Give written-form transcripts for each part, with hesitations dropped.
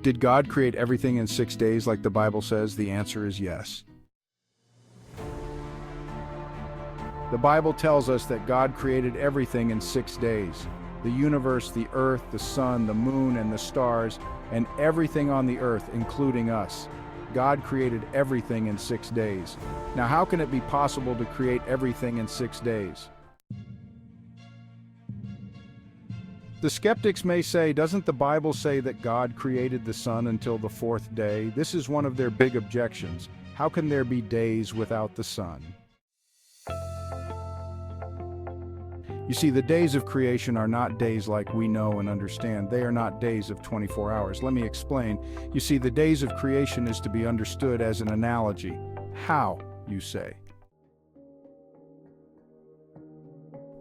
Did God create everything in 6 days like the Bible says? The answer is yes. The Bible tells us that God created everything in 6 days. The universe, the earth, the sun, the moon, and the stars, and everything on the earth, including us. God created everything in 6 days. Now, how can it be possible to create everything in 6 days? The skeptics may say, doesn't the Bible say that God created the sun until the 4th day? This is one of their big objections. How can there be days without the sun? You see, the days of creation are not days like we know and understand. They are not days of 24 hours. Let me explain. You see, the days of creation is to be understood as an analogy. How, you say?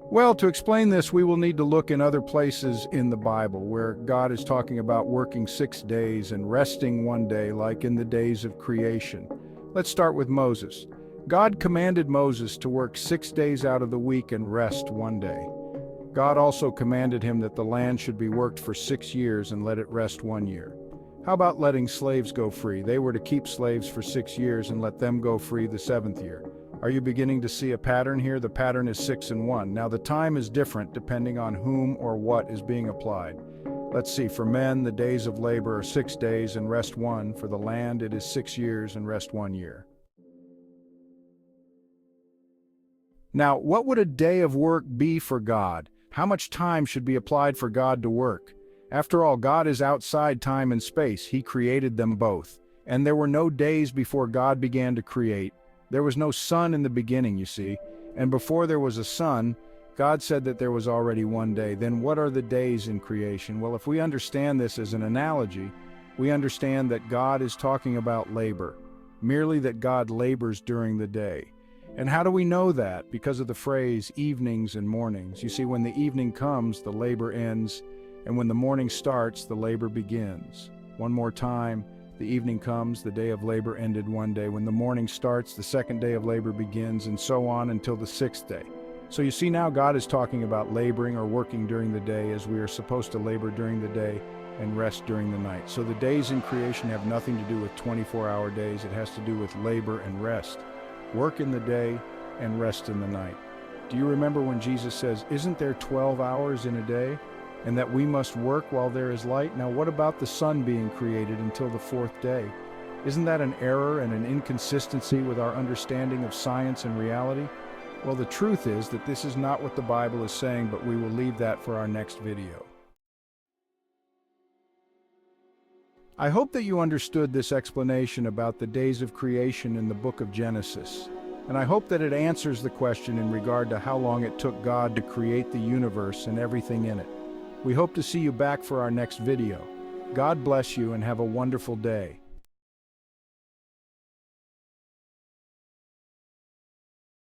Well, to explain this, we will need to look in other places in the Bible where God is talking about working 6 days and resting 1 day, like in the days of creation. Let's start with Moses. God commanded Moses to work 6 days out of the week and rest 1 day. God also commanded him that the land should be worked for 6 years and let it rest 1 year. How about letting slaves go free? They were to keep slaves for 6 years and let them go free the 7th year. Are you beginning to see a pattern here? The pattern is 6 and 1. Now the time is different depending on whom or what is being applied. Let's see, for men, the days of labor are 6 days and rest 1. For the land, it is 6 years and rest 1 year. Now, what would a day of work be for God? How much time should be applied for God to work? After all, God is outside time and space. He created them both. And there were no days before God began to create. There was no sun in the beginning, you see. And before there was a sun, God said that there was already 1 day. Then what are the days in creation? Well, if we understand this as an analogy, we understand that God is talking about labor, merely that God labors during the day. And how do we know that? Because of the phrase evenings and mornings. You see, when the evening comes, the labor ends, and when the morning starts, the labor begins. One more time, the evening comes, the day of labor ended 1 day. When the morning starts, the 2nd day of labor begins, and so on until the 6th day. So you see, now God is talking about laboring or working during the day, as we are supposed to labor during the day and rest during the night. So the days in creation have nothing to do with 24-hour days. It has to do with labor and rest. Work in the day and rest in the night. Do you remember when Jesus says, isn't there 12 hours in a day, and that we must work while there is light? Now, what about the sun being created until the 4th day? Isn't that an error and an inconsistency with our understanding of science and reality? Well, the truth is that this is not what the Bible is saying, but we will leave that for our next video. I hope that you understood this explanation about the days of creation in the book of Genesis, and I hope that it answers the question in regard to how long it took God to create the universe and everything in it. We hope to see you back for our next video. God bless you and have a wonderful day.